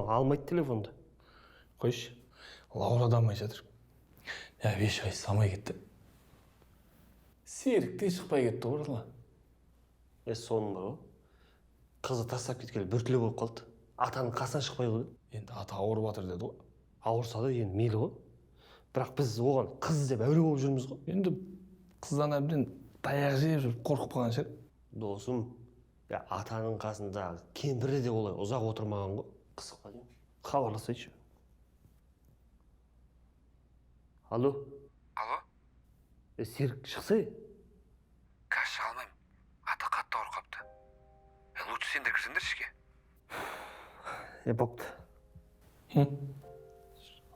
алмайды телефонды. Қойшы, Лаура да алмай жатыр. Я 5 ай самай кетті. Серік те шықпай кетті орала. Соның бар ғой. Қызы тастап кеткелі біртүрлі болып қалды. Атаның қасынан шықпай қойды. Енді ата ауырып жатыр деді ғой. Ауырса да енді мейлі ғой. Бірақ біз оған қыз іздеп әуре болып жүрміз ғой. Енді қыздан әбден таяқ жеп жүріп қорқып қалған шығар. Досым, атаның қасында кемпірі де олай ұзақ отырмаған ғой. Қызыққа дейін. Хабарласайыншы. Алло. Алло? Серік шықсай. Қазір шыға алмаймын. Ата қатты ауырып қапты. Лучше сендер кірсеңдер ішке. Бопты.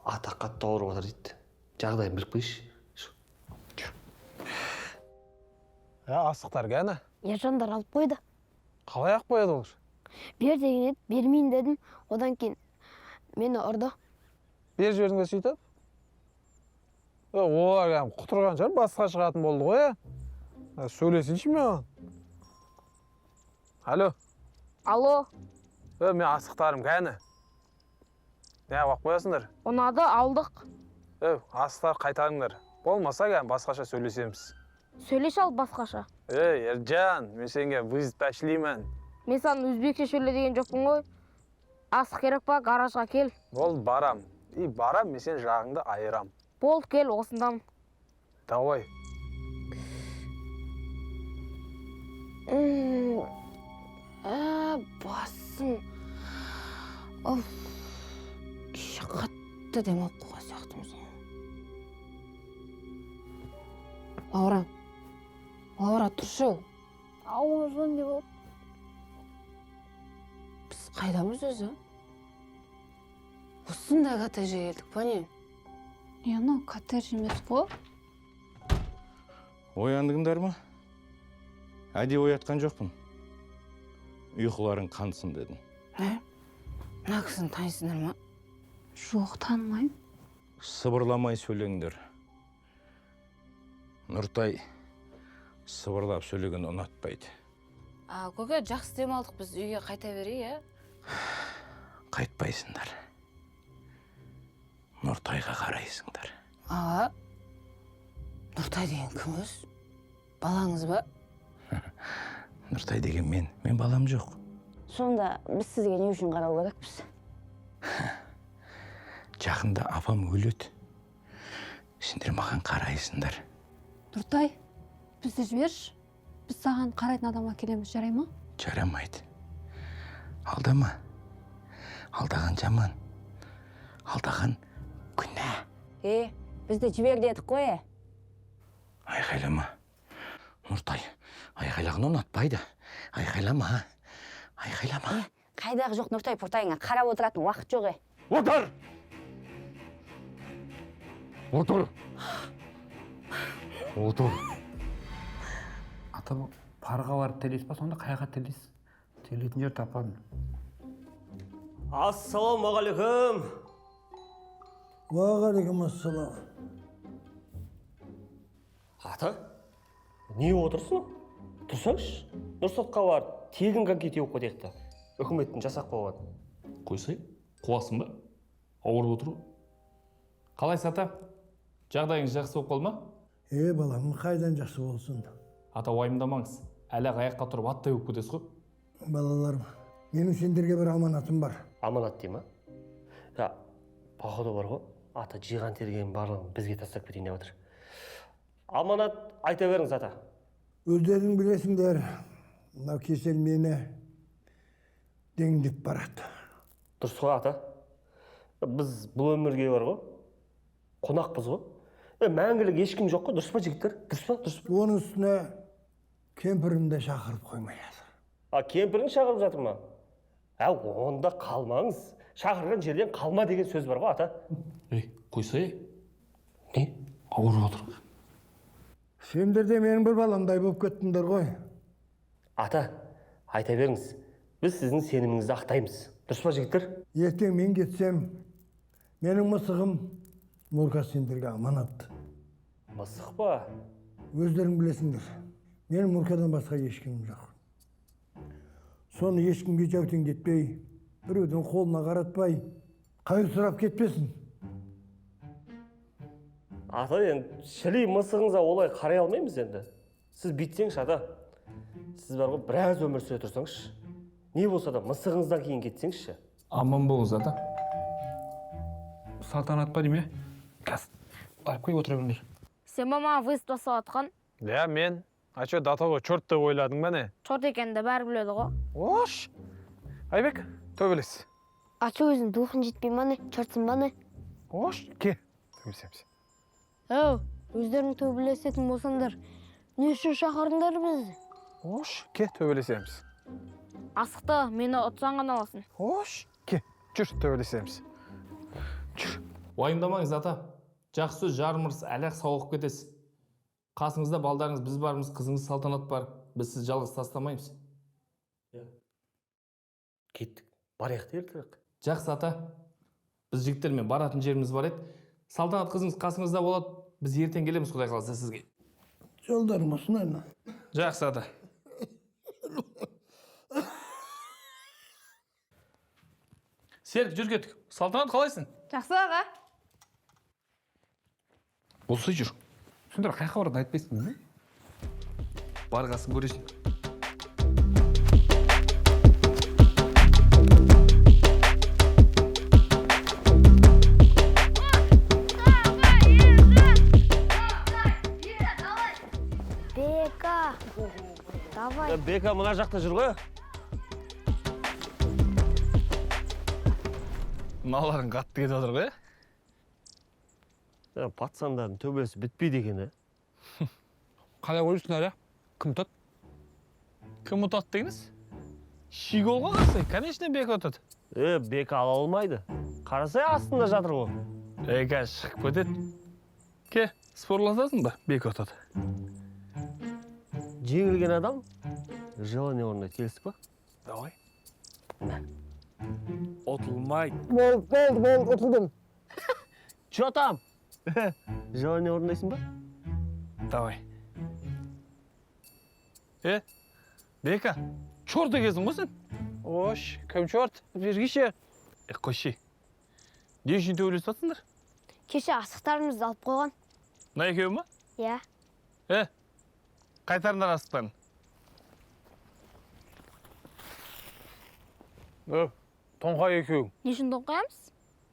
Ата қатты ауырып жатыр дейді. Жағдайын біліп қойшы. Асықтар кәні? Ержандар алып қойды. Қалай ақ қояды олар? Бер деген еді, бермейін дедім. Одан кейін мені ұрды. Бер жібердің бе сөйтіп? Олар кәм құтырған шығар, басқа шығатын болды ғой. Сөйлесінші мен. Алло. Алло. Мен асықтарым кәні. Не бақ қоясыңдар? Ұнады, алдық. Асықтар қайтарыңдар. Болмаса кәм басқаша сөйлесеміз. Сөйлеш ал басқаша. Ержан, мен сенге визит ташлеймін. Мен саған өзбекше сөйле деген жоқпын ғой. Асық керек па, гаражға кел. Бол, барам. Барам, мен сен жағыңды айырам. Бол, кел, осындамын. Давай. Басым. Кеше қатты демалып қойған сияқтымыз. Лаура, тұршы. Ауырған деп ол. Біз қайдамыз өзі? Осындай коттеджге келдік па не? Анау коттедж емес қой. Ояндыңдар ма? Әде оятқан жоқпын. Ұйқыларың қансын дедім. Мына кісіні танисыңдар ма? Жоқ, танымаймын. Сыбырламай сөйлеңдер. Нұртай сыбырлап сөйлеген ұнатпайды. Көке, жақсы демалдық, біз үйге қайта берейік, Қайтпайсыңдар. Нұртайға қарайсыңдар. Нұртай деген кім өз? Балаңыз ба? Нұртай деген мен балам жоқ. Сонда біз сізге не үшін қарау керекпіз? Жақында апам өледі. Сендер маған қарайсыңдар. Нұртай, бізді жіберші. Біз саған қарайтын адамға келеміз, жарай ма? Жарамайды. Алдама. Алдаған жаман. Алдаған күнә. Бізді жібер дедік қой. Айқайлама. Нұртай, айқайлағын ұнатпайды. Айқайлама. Айқайлама. Қайдағы жоқ Нұртай пұртайыңа қарап отыратын уақыт жоқ. Отыр! Отыр! Отыр! Ата парға барып телес па, сонда қайға телес? Телетін жер таппадым. Ассалаумағалейкум. Уағалейкум ассалам. Ата, не отырсың? Тұрсаңшы, Нұрсотқа бар, тегін конкет еуіп қойдықты. Үкіметтің жасақ қойған. Қойсай, қуасың ба? Ауырып отыр. Қалай сата? Жағдайыңыз жақсы болып қалма? Балам, қайдан жақсы болсын? Ата, уайымдамаңыз. Әлі аяққа тұрып аттай өп кетесіз ғой. Балаларым, менің сендерге бір аманатым бар. Аманат дей ма? Походу бар ғой, ата жиған терген барлығын бізге тастап кетейін деп отыр. Аманат айта беріңіз, ата. Өздерің білесіңдер, мынау кесел мені деңдеп барады. Дұрыс қой, ата. Біз бұл өмірге бар ғой, қонақпыз ғой. Мәңгілік ешкім жоқ қой, дұрыс па жігіттер? Дұрыс па? Дұрыс па? Оның үстіне кемпірімді шақырып қоймай жатыр. Кемпірін шақырып жатыр ма? Онда қалмаңыз. Шақырған жерден қалма деген сөз бар ғой, ата. Қойсай. Не? Ауырып отыр. Сендер де менің бір баламдай болып кеттіңдер ғой. Ата, айта беріңіз. Біз сіздің сеніміңізді ақтаймыз. Дұрыс па жігіттер? Ертең мен кетсем, менің мысығым Нұрка сендерге аманат. Мысық па? Өздерің білесіңдер. Менің Нұркадан басқа ешкімім жоқ. Соны ешкімге жәутеңдетпей, біреудің қолына қаратпай қайырсырап кетпесін. Ата, енді шіли мысығыңызға олай қарай алмаймыз енді. Сіз бүйтсеңші, ата. Сіз бар ғой, біраз өмір сүре тұрсаңызшы. Не болса да мысығыңыздан кейін кетсеңізші. Аман болыңыз ата. Салтанат па деме? Қазір барып қойып отыра беріңдер. Сен мама выступ жасап атқан. Я мен. А чё, датаға чорт деп ойладың ба не? Чорт екенін де бәрі біледі ғой. Ош! Айбек, төбелес. Ачы өзің духын жетпей ма не? Чортсын ба не? Ош, ке. Төбелесеміз. Өздерің төбелесетін болсаңдар, не үшін шақырдыңдар бізді? Ош, ке, төбелесеміз. Асықты, мені ұтсаң ғана аласың. Ош, ке, жүр, төбелесеміз. Жүр. Уайымдамаңыз ата. Жақсы сөз жармырс, әлек сауығып кетесіз. Қасыңызда балдарыңыз біз бармыз, қызыңыз Салтанат бар. Біз сіз жалғыз тастамаймыз. Кеттік. Барайық ертерек. Жақсы ата. Біз жігіттермен баратын жеріміз бар еді. Салтанат қызыңыз қасыңызда болады. Біз ертең келеміз, Құдай қаласа сізге. Жолдарым осынайна. Жақсы ата. Серік, жүр кеттік. Салтанат қалайсың? Жақсы аға. Осы жүр. Сонда қай хабарды айтпайсың не? Барғасын көресің. Бека, давай. Бека мына жақта жүр ғой. Мыналарың қатты кетіп отыр ғой. Пацандардың төбелесі бітпейді екен, Қалай ойлайсыңдар, я? Кім ұтады? Кім ұтады дегіңіз? Шиголға қарсы, конечно, Бека ұтады. Бека ала алмайды. Қарасай астында жатыр ғой. Қазір шығып кетеді. Ке, спорласасың ба? Бека ұтады. Жеңілген адам желание орындайды, келістік па? Давай. Отылмайды. Болды, ұтылдым. Чё там? Желание орындайсың ба? Давай. Бека, чорт екенсің ғой сен? Ош, кім чорт? Бергеше. Қойшы. Не үшін төбелесіп жатсыңдар? Кеше асықтарымызды алып қойған. Мына екеуі ма? Я. Қайтарыңдар асықтарын. Тоңқай екеу. Не үшін тоңқаямыз?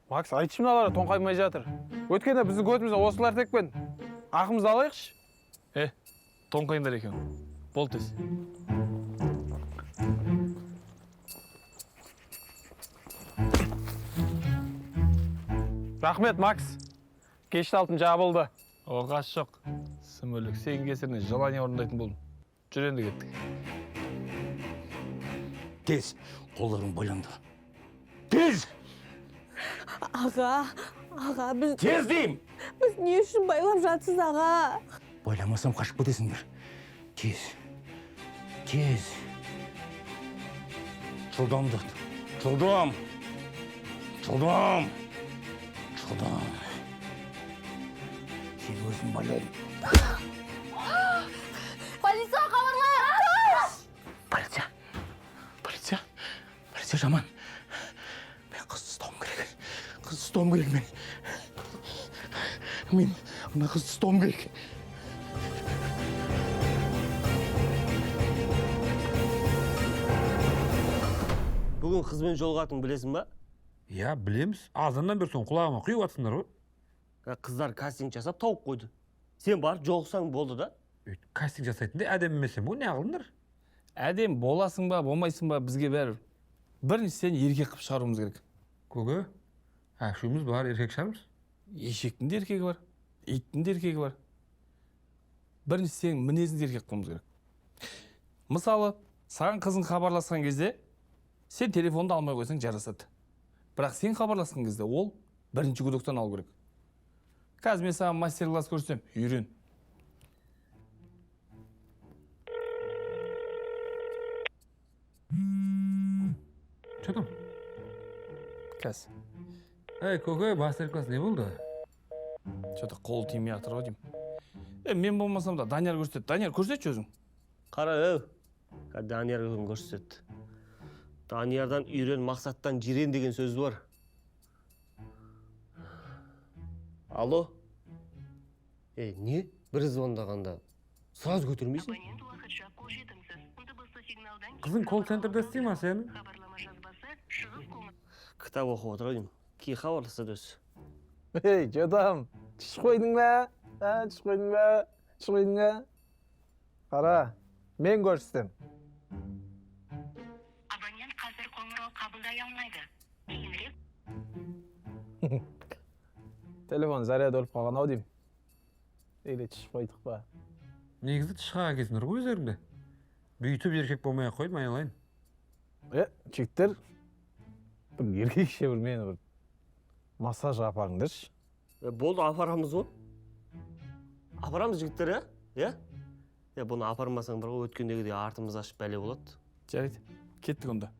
Макс, айтшы мыналар тоңқаймай жатыр. Өткенде біздің көтімізде осылар текпен. Ақымызды алайықшы. Тоңқайындар екен. Бол тез. Рахмет, Макс. Кешті алтын жабылды. Оғаш жоқ. Сімөлік, сен кесіріне желание орындайтын болдым. Жүр енді кеттік. Тез, қолдарың байланды. Тез! Аға, біз... Тез дейм! Біз не үшін байлап жатсыз, аға? Байламасам қашып кетесіңдер. Тез. Тез. Жылдамды. Жылдам. Жылдам. Жылдам. Сен өзің байлайын. Полиция хабарлайық! Полиция. Полиция. Полиция жаман. Мен қызды ұстауым керек. Қызды ұстауым керек мен. Мен ана қызды ұстауым керек. Бүгін қызбен жолығатынын білесің ба? Я, білеміз. Азаннан бері соң құлағыма құйып атсыңдар ғой. Қыздар кастинг жасап тауып қойды. Сен бар, жолықсаң болды да. Кастинг жасайтындай әдем емесем ғой, не қылыңдар? Әдем боласың ба, болмайсың ба, бізге бәрі. Бірінші сен еркек қып шығаруымыз керек. Көге, әкшіміз бар, еркек шығармыз. Ешектің де еркегі бар, иттің де еркегі бар. Бірінші сен мінезіңді еркек қылуымыз керек. Мысалы, саған қызың хабарласқан кезде, сен телефонды алмай қойсаң жарасады. Бірақ сен хабарласқан кезде ол бірінші гудоктан алу керек. Қазір мен саған мастер-класс көрсем, үйрен. Че там? Қазір. Көге, мастер-класс не болды? Что-то қол тимей жатыр ғой деймін. Мен болмасам да Данияр көрсетеді. Данияр, көрсетші өзің. Қара, Данияр өзін көрсетеді. Даниярдан үйрен, мақсаттан жирен деген сөз бар. Алло? Не? Бір звондағанда сразу көтермейсің? Қызың колл-центрде істей ма сен? Кітап оқып отыр деймін. Кейін хабарласады өзі. Ей, жодам, түш қойдың ба? Түш қойдың ба? Түш қойдың ба? Қара, мен көрсетем. Абонент қазір қоңырау қабылдай алмайды. Кейінірек. Телефон заряды өліп қалған ау деймін. Ейле түш қойдық ба? Негізі тышқа әкесіңдер ғой өздеріңде. Бүйтіп еркек болмай ақ қойды, айналайын. Жігіттер, бір еркекше бір мені бір массаж апарыңдаршы. Болды, апарамыз ғой. Апарамыз жігіттер, иә? Бұны апармасаңдар ғой, өткендегідей артымыз ашып бәле болады. Жарайды, кеттік онда.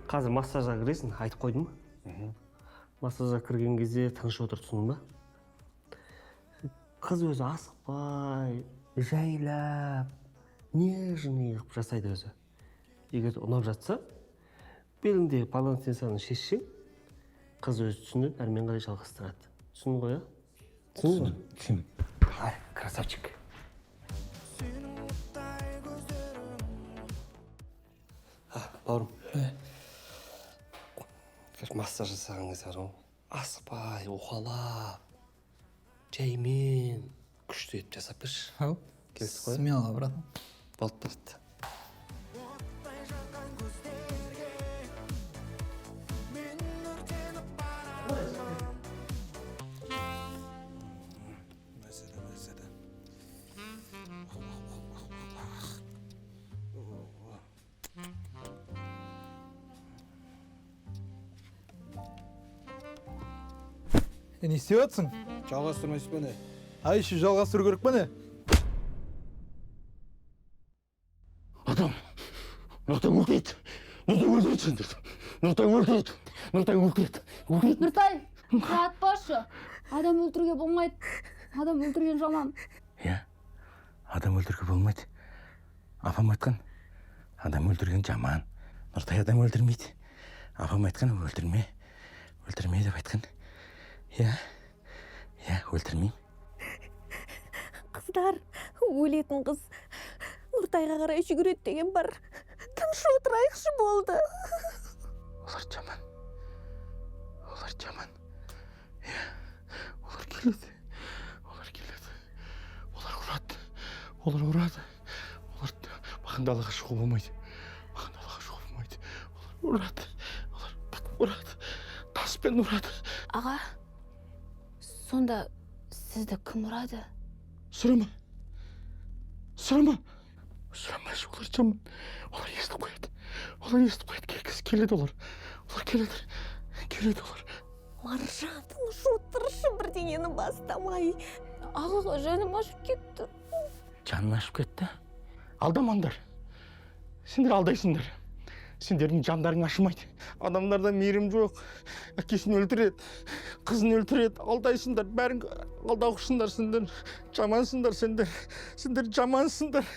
Қазір массажға кіресің, айтып қойдың ба? Массажға кірген кезде тыныш отырсың ба? Қыз өзі асықпай, жайлап, нежный қылып жасайды өзі. Егер ұнап жатса, беліңдегі полотенцияны шешсең, қыз өзі түсініп, әрмен қарай жалғастырады. Түсіндің ғой, Түсін. Ай, красавчик. Бауырым. Массаж жасаған кезде бар ғой, асықпай, уқалап, жаймен, күшті етіп жасап берші. Ау, смело, брат. Болды, брат. Не істеп жатсың? Жалғастырмайсыз ба не? Ай, еще жалғастыру керек па не? Адам, Нұртай өлтіреді. Нұртай өлтіреді сендерді. Нұртай өлтіреді. Нұртай өлтіреді. Нұртай, жатпашы. Адам өлтіруге болмайды. Адам өлтірген жаман. Иә, адам өлтіруге болмайды. Апам айтқан, адам өлтірген жаман. Нұртай адам өлтірмейді. Апам айтқан, өлтірме. Өлтірме деп айтқан. Иә, өлтірмеймін. Қыздар, өлетін қыз Нұртайға қарай жүгіреді деген бар. Тыныш отырайықшы болды. Олар жаман. Иә, олар келеді. Олар ұрады. Олар бағандалаға шығу болмайды. Олар ұрады. Таспен ұрады. Аға, сонда сізді кім ұрады? Сұрама. Сұрамайшы, олар жаман. Олар естіп қояды. Келеді олар. Маржан, тыныш отыршы, бірдеңені бастамай. Ағаға жаным ашып кетті. Жанын ашып кетті. Алдамаңдар. Сендер алдайсыңдар. Сендердің жандарың ашымайды. Адамдарда мейірім жоқ. Әкесін өлтіреді, қызын өлтіреді. Алдайсыңдар, бәрін алдауқшындар сендер. Жамансыңдар сендер. Сендер жамансыңдар.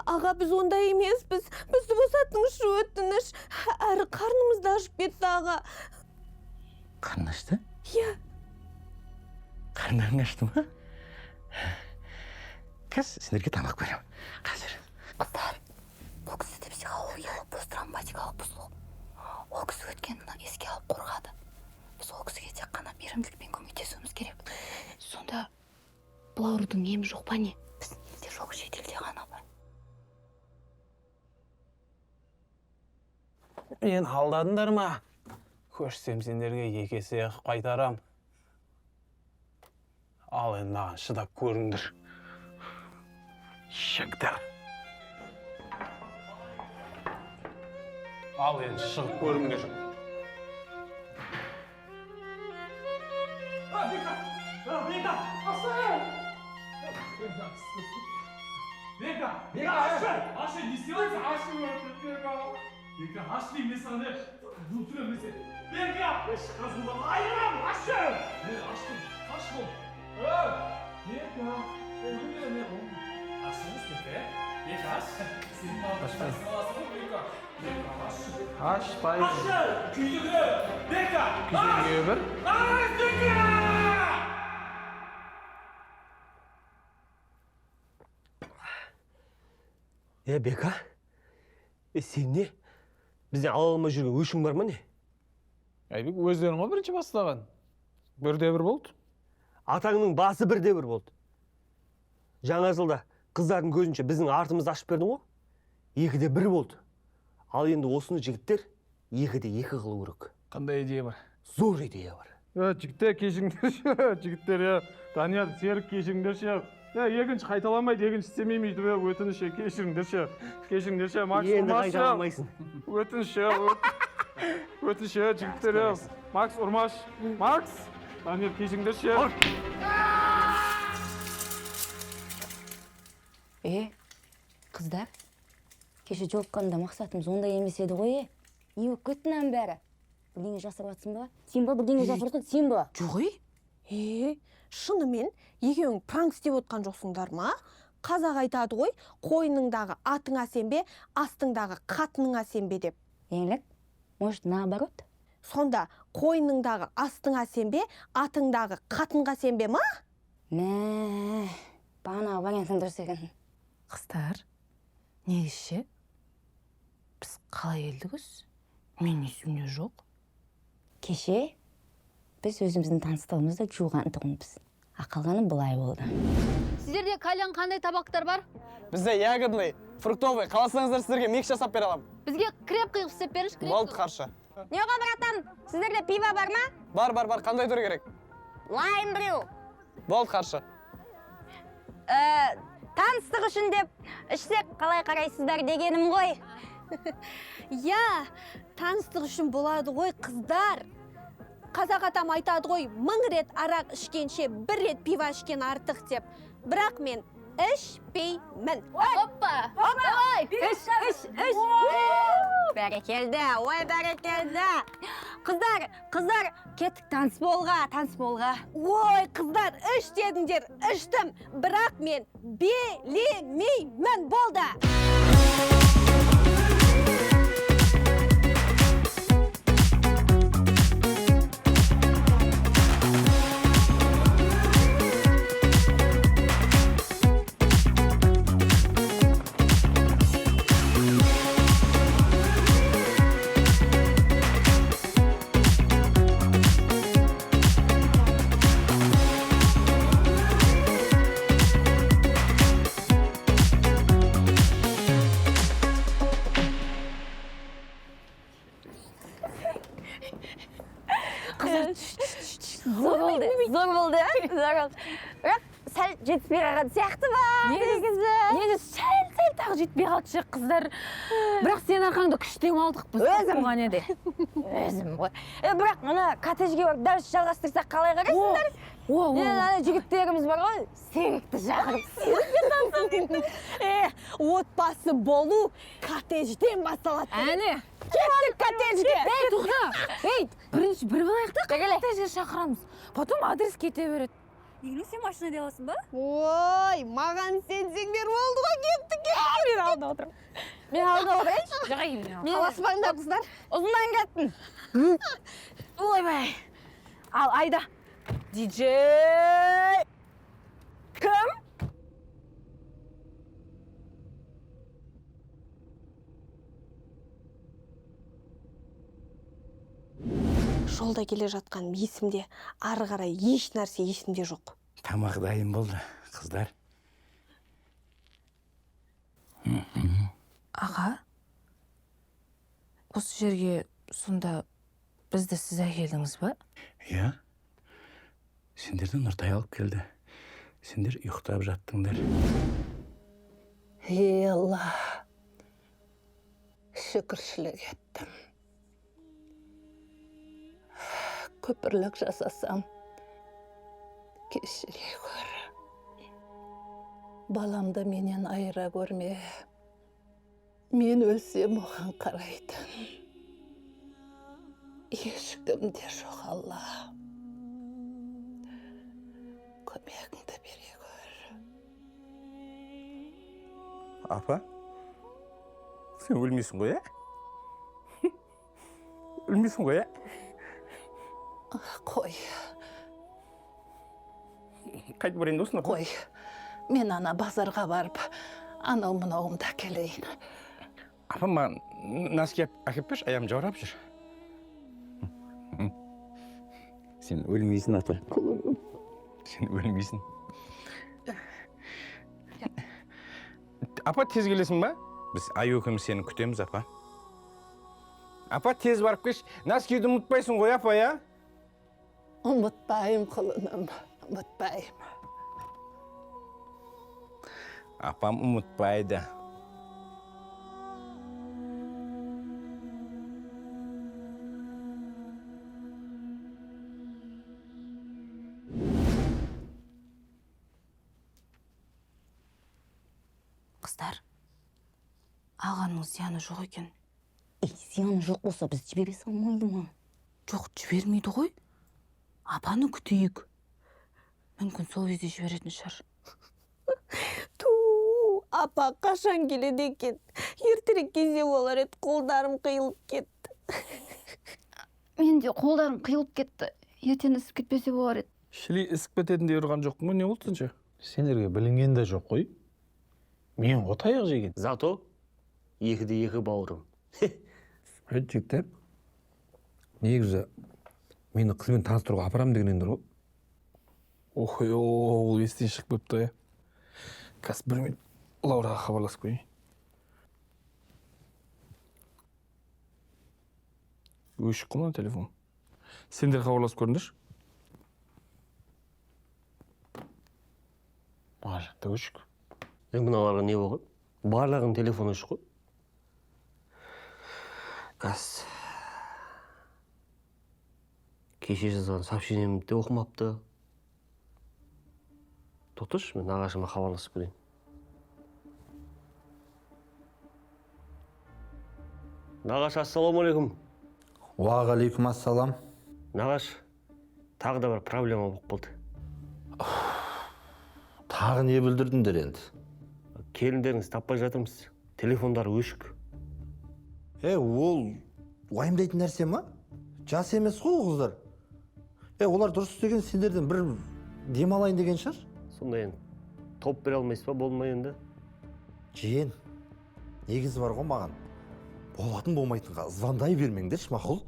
Аға, біз ондай емеспіз. Бізді босатыңызшы, өтініш. Әрі қарнымызды ашып кетті, аға. Қарны ашты? Иә. Қарндарың ашты ма? Қазір сендерге тамақ беремін. Қазір. Қыздар, бұл кісіде психологиялық посттравматикалық бұзылу. Ол кісі өткенін еске алып қорғады. Біз ол кісіге тек қана мейірімділікпен көмектесуіміз керек. Сонда бұл аурудың емі жоқ па не? Бізде жоқ, шетелде ғана бар. Мен алдадыңдар ма? Көрсем сендерге екесе қайтарам. Ал енді маған шыдап көріңдір. Шектер. Ал енді шығып көріңдер. Бека, Аша, не істейсің? Бека, аш деймін мен саған, бұл түрі емес. Бека, қазылдан айырам, ашы! Аш бол. Бека, ашыңыз Бека, Бека, аш. Сенің баласың ғой, Бека. Бека, ашы. Ашпайды. Ашы, күйдігі, Бека, Күйдігі бір. аш, Бека! Бека, сен не? Бізден ала алмай жүрген өшің бар ма не? Айбек, өздерің ғой бірінші бастаған. Бірде бір болды. Атаңның басы бірде бір болды. Жаңа жылда қыздардың көзінше біздің артымызды ашып бердің ғой. 2-де 1 болды. Ал енді осыны жігіттер 2-де 2 қылу керек. Қандай идея бар? Зор идея бар. Жігіттер кешіңдерші, жігіттер, Данияр, Серік кешіңдерші. Екінші қайталамайды, екінші істемеймін дейді, өтініші, кешіңдерші, Макс Енді ұрмашы. қайталамайсың. Өтініші, жігіттер, Макс ұрмаш. Макс, Данияр, кешіңдерші. Қыздар, кеше жолыққанда мақсатымыз ондай емес еді ғой, не болып кеттің бәрі? Бірдеңе жасырып жатсың ба? Сен ба бірдеңе жасырып жатсың, сен ба? Жоқ, шынымен екеуің пранк істеп отқан жоқсыңдар ма? Қазақ айтады ғой, қойныңдағы атыңа сенбе, астыңдағы қатыныңа сенбе деп. Еңлік, может, наоборот? Сонда қойныңдағы астыңа сенбе, атыңдағы қатынға сенбе ма? Мә, бағана вариантын дұрыс екен. Қыздар, негізше біз қалай келдігіз? Мен есімде жоқ. Кеше біз өзіміздің таныстығымызды жуған тұғынбыз. Ақалғаны бұлай болды. Сіздерде кальян қандай табақтар бар? Бізде ягодный, фруктовый, қаласаңыздар сіздерге микс жасап бере аламын. Бізге креп қиып істеп беріңіз. Болды, қаршы. Неға братан, сіздерде пиво бар ма? Бар, қандай түрі керек? Лайм брю. Болды, қаршы. Таныстық үшін деп ішсек қалай қарайсыздар дегенім ғой. Таныстық үшін болады ғой, қыздар. Қазақ атам айтады ғой, 1000 рет арақ ішкенше 1 рет пиво ішкен артық деп. Бірақ мен ішпеймін. Оппа! Давай! Іш! Бәрекелді, бәрекелді. Қыздар, кеттік таныс болға. Ой, қыздар, іш дедіңдер, іштім. Бірақ мен белемеймін болды. Зор болды. Бірақ сәл жетіспей қалған сияқты ба? Негізі сәл тағы жетпей қалды қыздар. Бірақ сен арқаңда күштеп алдық біз. Өзім ғой. Бірақ мына коттеджге барып дәріс жалғастырсақ қалай қарайсыңдар? Жігіттеріміз бар ғой, Серікті шақырып. Отбасы болу коттеджден басталады. Әне! Кеттік коттеджге! Тоқта! Бірінші бір болайық та коттеджге шақырамыз. Потом адрес кете береді. Еңлік, сен машина деласың ба? Ой, маған сенсеңдер болды ғой, кеттік. Мен алдында отырмын. Мен алдында отырайыншы? Жағай, Қаласпаңдар, қыздар. Ұзыннан кеттің. ойбай. Ал айда. Диджей! Кім? Жолда келе жатқан есімде, ары қарай еш нәрсе есімде жоқ. Тамақ дайын болды, қыздар. Аға, осы жерге сонда бізді сіз әкелдіңіз ба? Иә. Сендерді Нұртай алып келді. Сендер ұйықтап жаттыңдар. Алла, шүкіршілік еттім. Көпірлік жасасам, кешіре көр. баламды менен айыра көрме. Мен өлсем оған қарайтын. Ешкімде жоқ Алла. Көмегіңді бере көр. Апа, сен өлмейсің ғой, өлмейсің ғой, Қой, қайтып барайын досына. қой. Мен ана базарға барып, анау мынауымды әкелейін. Апа, маған носки әкеп берші, аяғым жаурап жүр. Сен өлмейсің, апа. Сен өлмейсің. Апа, тез келесің ба? Біз ай өкім сені күтеміз, апа. Апа, тез барып кеш. Носкиді ұмытпайсың ғой, апа, я? Ұмытпайым, құлыным, ұмытпайым. Апам ұмытпайды. Қыздар, ағаның зияны жоқ екен. Зияны жоқ болса, біз жібере салмайды ма? Жоқ, жібермейді ғой. Апаны күтейік. Мүмкін сол кезде жіберетін шығар. Апа қашан келеді екен? Ертерек кезде болар еді, қолдарым қиылып кетті. Мен де қолдарым қиылып кетті. Ертең ісіп кетпесе болар еді. Шіли ісіп кететіндей ұрған жоқпын ғой, не болды сенше? Сендерге білінген де жоқ қой. Мен отаяқ жеген. Зато 2-2 бауырым. Жігіттер, негізі мені қызбен таныстыруға апарам дегенендер ғой. Ой, ол естен шығып көпті, Қазір бір минут Лаураға хабарласып қойын. Өшік қой телефон. Сендер хабарласып көріңдерші. Жақта өшік. Мыналарға не болған? Барлығын телефон өшік қой. Қас. Кеше жазған сообщениемді де оқымапты. Тоқташы, мен нағашыма хабарласып көрейін. Нағаш, ассалаумағалейкум. Уағалейкум ассалам. Нағаш, тағы да бір проблема болып қалды. Тағы не бүлдірдіңдер енді? Келіндеріңізді таппай жатырмыз. Телефондары өшік. Ол уайымдайтын нәрсе ма? Жас емес қой қыздар. Олар дұрыс істеген, сендерден бір демалайын деген шығар. Сонда енді топ бере алмайсыз ба, болмай енді? Жиен, негізі бар ғой маған. Болатын болмайтынға звондай бермеңдерші, мақұл?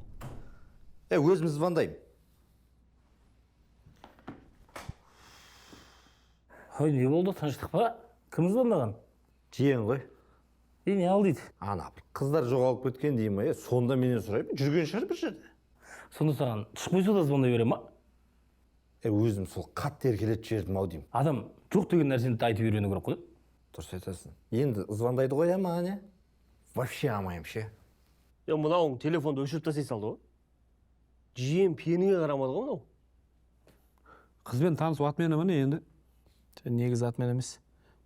Өзіміз звондайым. Ой, не болды, тыныштық па? Кім звондаған? Жиен ғой. Не ал дейді? Ана, қыздар жоғалып кеткен дейм ма? Сонда менен сұрайын, жүрген шығар бір жерде. Сонда саған шықпайса да звондай бере ма? Өзім сол қатты еркелетіп жібердім ау деймін. Адам жоқ деген нәрсені айтып үйрену керек қой. Дұрыс айтасың. Енді звондайды ғой ама, не? Вообще амайым ше. Мынауың телефонды өшіріп тастай салды ғой. Жиен пеніңе қарамады ғой мынау. Қызбен танысу атмені ма не енді? Негізі атмен емес.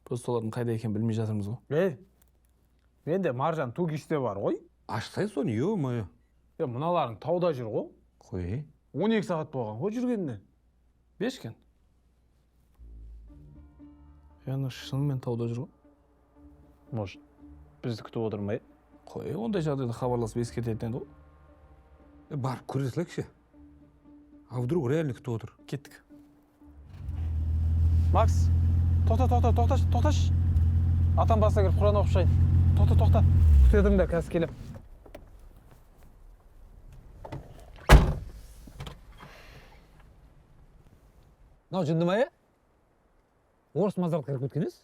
Просто олардың қайда екенін білмей жатырмыз ғой. Менде маржан тугиште бар ғой. Аштай соны, ё-моё. Мыналарың тауда жүр ғой. Қой. 12 сағат болған ғой жүргеніне. Бешкен. Яны шынымен тауда жүр ғой. Может, бізді күтіп отырмай? Қой, ондай жағдайда хабарласып ескертетін ғой. Барып көре салайықшы. А вдруг реально күтіп отыр? Кеттік. Макс, тоқташ. Атам басына кіріп Құран оқып шығайын. Тоқта. Күтедім де қазір келем. Мынау жынды ма, орыс мазарлық кіріп кеткеніз?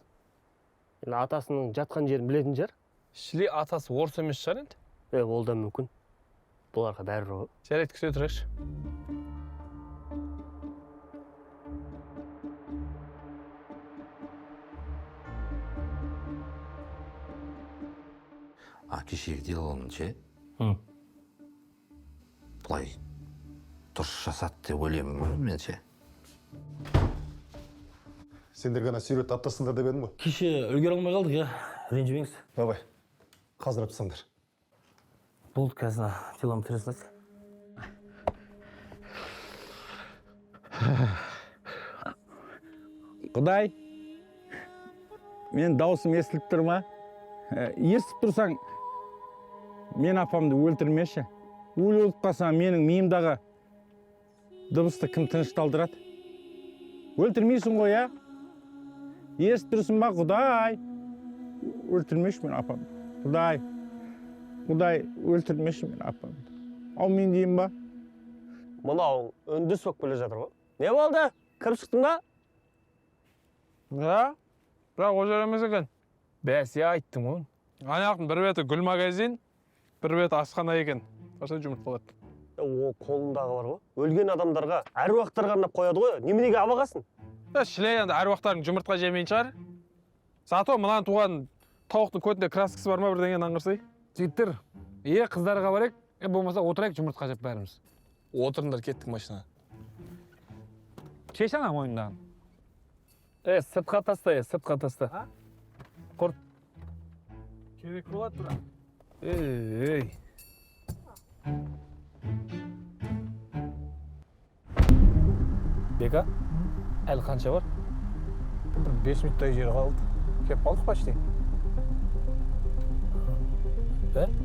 Атасының жатқан жерін білетін жар. Шіли атасы орыс емес шығар енді? Ол да мүмкін. Бұларға бәрі ғой. Жарайды, күте тұрайықшы. Кешегі делоның ше? Бұлай дұрыс жасады деп ойлаймын мен ше. Сендер ғана сүйретіп аптасыңдар деп едім ғой. Кеше үлгере алмай қалдық, я. Ренжімеңіз. Давай, қазір аптасаңдар. Болды, қазір телом тряслась. Құдай, мен даусым естіліп тұр ма? Естіп тұрсаң, мен апамды өлтірмеші. Өлі өліп қалсам, менің миымдағы дыбысты кім тынышталдырады? Өлтірмейсің ғой, я? Естіп тұрсың ба, Құдай? Өлтірмеші мен апамды. Құдай, өлтірмеші мен апамды. Ау мен деймін ба? Мынау үнді соқ біле жатыр ғой. Не болды? Кіріп шықтың ба? Да? Бірақ о жер емес екен. Бәсе айттым ғой. Аяқтың бір беті гүл магазин, бір беті асхана екен. Қашан жұмырт қалады? О, қолындағы бар ғой. Өлген адамдарға әруақтарға арнап қояды ғой. Неменеге абағасын? Шілей енді әруақтардың жұмыртқа жемейін шығар. Зато мынан туған тауықтың көтінде краскасы бар ма бірдеңені аңғырсай? Жігіттер, қыздарға барайық, болмаса отырайық жұмыртқа жеп бәріміз. Отырыңдар, кеттік машина. Шеш ана мойындағын. Сыртқа таста. Құрт. Керек болады бірақ. Ей. Бека, әлі қанша бар? 5 минуттай жері қалды. Кеп қалдық почти.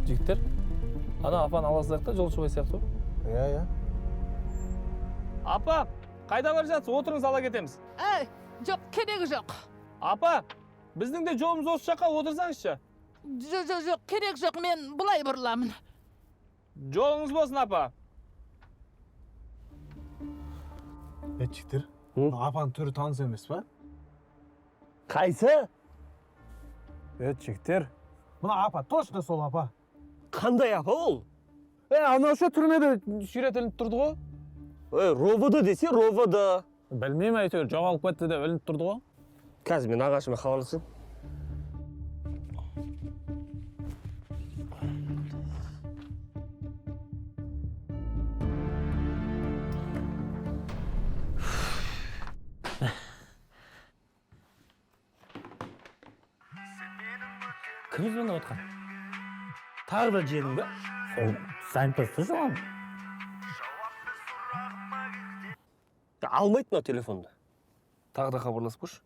Жігіттер, ана апаны ала салайық та, жолшыбай сияқты. Иә. Апа, қайда бар жатсыз? Отырыңыз, ала кетеміз. Жоқ, керегі жоқ. Апа, біздің де жолымыз осы жаққа, отырсаңызшы. Жоқ, керек жоқ, мен бұлай бұрыламын. Жолыңыз болсын, апа. Жігіттер, апаның түрі таныс емес па? Қайсы? Жігіттер, мына апа, точно сол апа. Қандай апа ол? Анауша түрмеде сүйретіліп тұрды ғой. Роводы десе, роводы. Білмеймін әйтеуір, жоғалып кетті де ілініп тұрды ғой. Қазір мен ағашыма хабарласам. Кім звондап отқан? Тағы да жеңің бе? Сол занятосты жоғалып. Алмайды мына телефонды. Тағы да хабарласып көрші.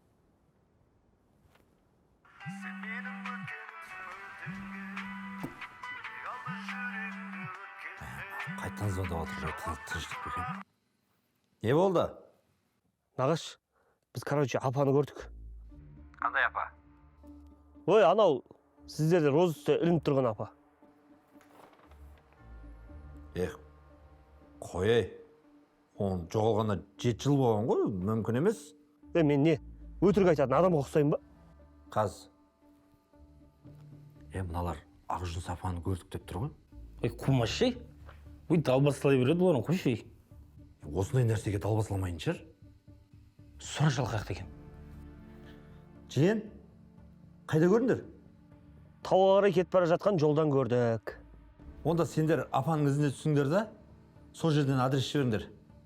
Қайтан звондап отыр, тыныштық екен. Не болды? Нағаш, біз, апаны көрдік. Қандай апа? Ой, анау, сіздерде роз үсте ілініп тұрған апа. Қой, оның жоғалғанына 7 жыл болған ғой, мүмкін емес. Мен не, өтірік айтатын адамға ұқсаймын ба? Қаз. Мыналар Ақжүн апаны көрдік деп тұр ғой. Қумашы, далбасылай береді бұларын, қойшы. Осындай нәрсеге далбасыламайын шығар. Сұра жалқақ деген. Жиен, қайда көрдіңдер? Тауға қарай кетіп бара жатқан жолдан көрдік. Онда сендер апаның ізіне түсіңдер да, сол жерден адрес жіберіңдер.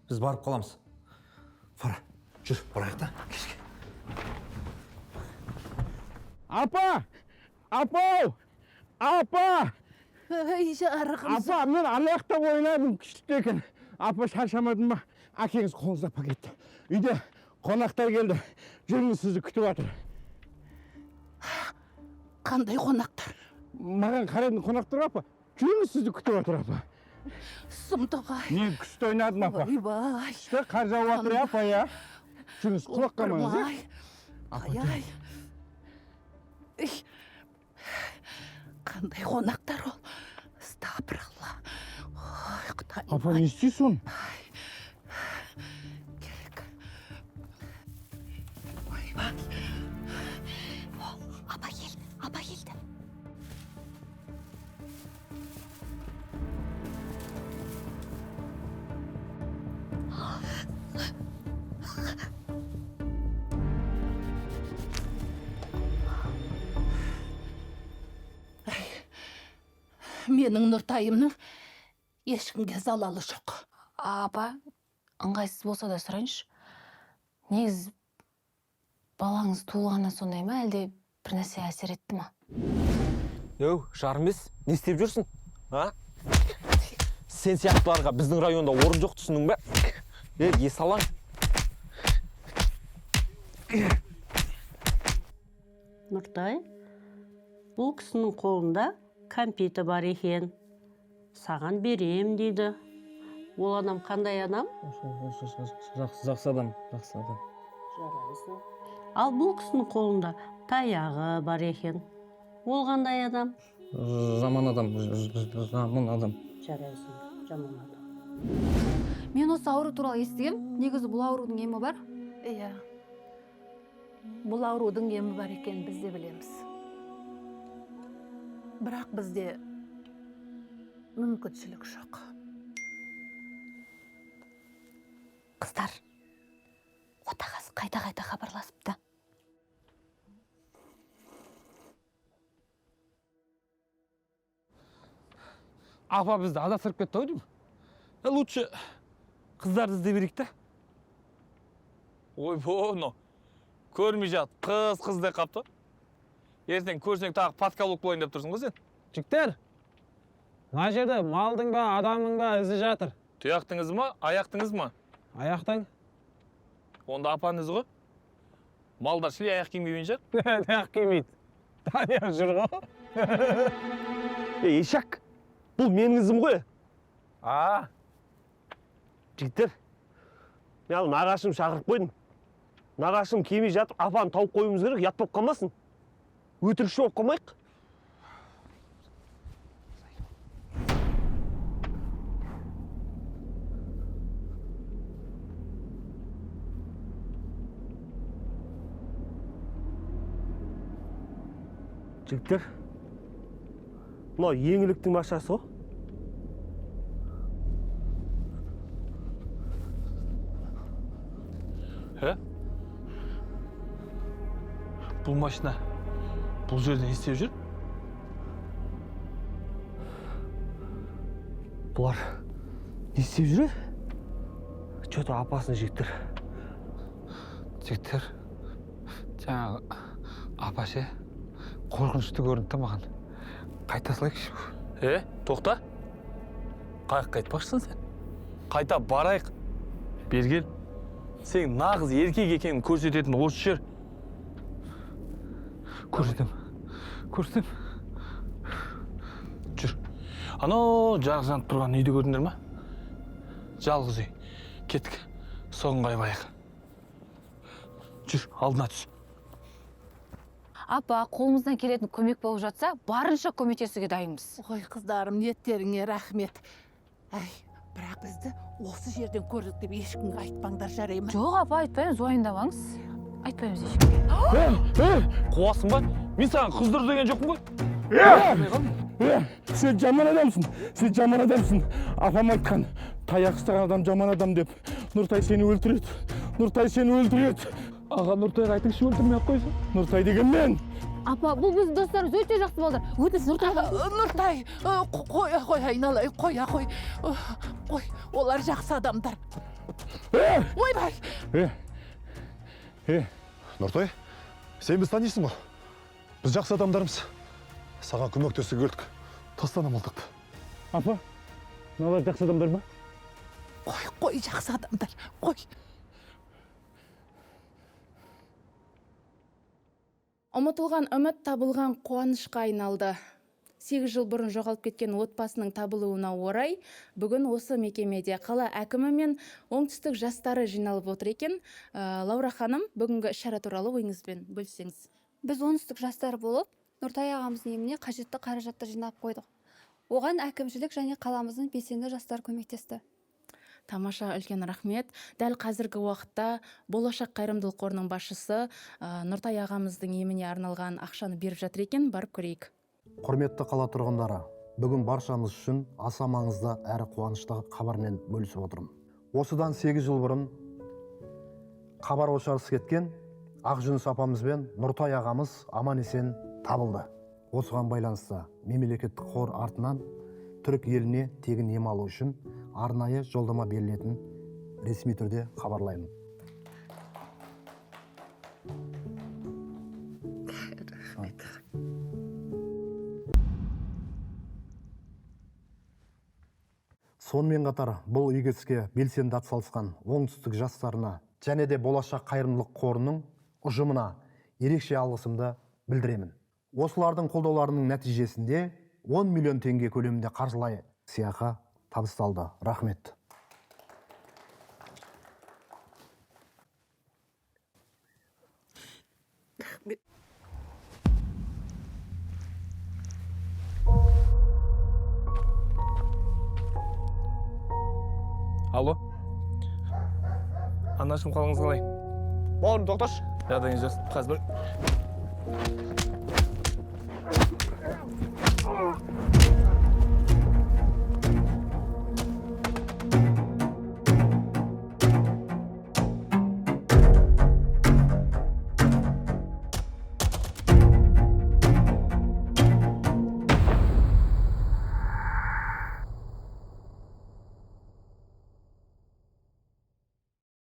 Біз барып қаламыз. Фара, жүр, барайық та. Апа! Апау! Апа! Жарығым. Апа, мен аяқта ойнадым, күшті екен. Апа, шаршамадың ба? Әкеңіз қолыңызда пакетті. Үйде қонақтар келді. Жүріңіз сізді күтіп жатыр. Қандай қонақтар? Маған қарайтын қонақтар апа. Жүріңіз сізді күтіп жатыр апа. Сұмдығай. Мен күшті ойнадым апа. Ойбай. Күшті қар жауып жатыр апа, я. Жүріңіз құлақ қалмаңыз. Ай. Қандай қонақтар ол? Стапыралла. Ой, Құдай. Апа, не істейсің? Керек. Ойбай. Апа келді. Менің Нұртайымның ешкімге залалы жоқ. Апа, ыңғайсыз болса да сұрайыншы. Негіз балаңыз туылғаннан сондай ма, әлде бір нәрсе әсер етті ма? Йоу, жарым емес, не істеп жүрсің? А? Сен сияқтыларға біздің районда орын жоқ түсінің бе? Ес алаң. Нұртай, бұл кісінің қолында компьютер бар екен. Саған берем дейді. Ол адам қандай адам? Жақсы адам. Жарайсың. Ал бұл кісінің қолында таяғы бар екен. Ол қандай адам? Жаман адам. Жарайсың, жаман адам. Мен осы ауру туралы естігем. Негізі бұл аурудың емі бар? Иә. Бұл аурудың емі бар екен біз де білеміз. Бірақ бізде мүмкіншілік жоқ. Қыздар, отағасы қайта-қайта хабарласыпты. Апа бізді адастырып кетті ау деймін. Лучше қыздарды іздей берейік та. Ой, боно. Көрмей жат, қыз-қыздай қапты. Ертең көрсең тағы подкаблук болайын деп тұрсың ғой сен. Жігіттер, мына жерде малдың ба, адамның ба ізі жатыр. Тұяқтыңыз ма, аяқтыңыз ма? Аяқтың. Онда апаның ізі ғой. Малдар шілей аяқ кимейін жар. Аяқ кимейді. Таня жүр ғой. Ешак, бұл менің ізім ғой. Жігіттер, мен нағашым шақырып қойдым. Нағашым кемей жатып, апаны тауып қойымыз керек, ят болып қалмасын. Өтірікші болып қалмайық. Жігіттер, мынау еңліктің машасы ғой. Бұл машина бұл жерде не істеп жүр? Бұлар не істеп жүр? Что-то опасно, жігіттер. Жігіттер, жаңағы апа ше, қорқынышты көрінді маған. Қайта салайықшы. Тоқта. Қайыққа айтпақшысың сен? Қайта барайық. Бергел. Сен нағыз еркек екенін көрсететін осы жер. Көрсетем. Жүр. Анау жарық жанып тұрған үйді көрдіңдер ма? Жалғыз үй. Кеттік. Соғын қайбайық. Жүр, алдына түс. Апа, қолымыздан келетін көмек болып жатса, барынша көмектесуге дайынбыз. Ой, қыздарым, ниеттеріңе рахмет. Әй, бірақ бізді осы жерден көрдік деп ешкімге айтпаңдар, жарай ма? Жоқ, апа, айтпаймыз, уайымдамаңыз. Айтпаймыз ешкімге. Қуасың ба? Мен саған қыздыр деген жоқпын ғой. Сен жаман адамсың. Апам айтқан, таяқ ұстаған адам жаман адам деп. Нұртай сені өлтіреді. Аға, Нұртайға айтыңызшы, өлтірмей-ақ қойсын. Нұртай деген мен. Апа, бұл біздің достарымыз өте жақсы болдар. Өтініш, Нұртай, қой, айналайын, қой. Қой, олар жақсы адамдар. Ойбай! Нұртай, сен біз танисың ғой? Біз жақсы адамдарымыз. Саған көмектесуге келдік. Тастана мылтықты. Апа, мыналар жақсы адамдар ма? Қой, жақсы адамдар, қой. Ұмытылған үміт табылған қуанышқа айналды. 8 жыл бұрын жоғалып кеткен отбасының табылуына орай, бүгін осы мекемеде қала әкімі мен оңтүстік жастары жиналып отыр екен. Лаура ханым, бүгінгі іс-шара туралы ойыңызбен бөліссеңіз. Біз оңтүстік жастар болып, Нұртай ағамыздың еміне қажетті қаражатты жинап қойдық. Оған әкімшілік және қаламыздың белсенді жастар көмектесті. Тамаша, үлкен рахмет. Дәл қазіргі уақытта Болашақ қайырымдылық қорының басшысы Нұртай ағамыздың еміне арналған ақшаны беріп жатыр екен, барып көрейік. Құрметті қала тұрғындары, бүгін баршамыз үшін аса маңызды әрі қуанышты хабармен бөлісіп отырмын. Осыдан 8 жыл бұрын хабар ошарсыз кеткен Ақжүніс апамыз бен Нұртай ағамыз аман-есен табылды. Осыған байланысты мемлекеттік қор артынан түрік еліне тегін ем алу үшін арнайы жолдама берілетін ресми түрде хабарлаймын. Сонымен қатар бұл игі іске белсенді атсалысқан оңтүстік жастарына және де болашақ қайырымдылық қорының ұжымына ерекше алғысымды білдіремін. Осылардың қолдауларының нәтижесінде 10 миллион теңге көлемінде қаржылай сыйақы табысталды. Рахмет. Алло. Анашым, қалыңыз қалай? Бауырым, тоқташы. Жағдайыңыз жақсы. Қазір бір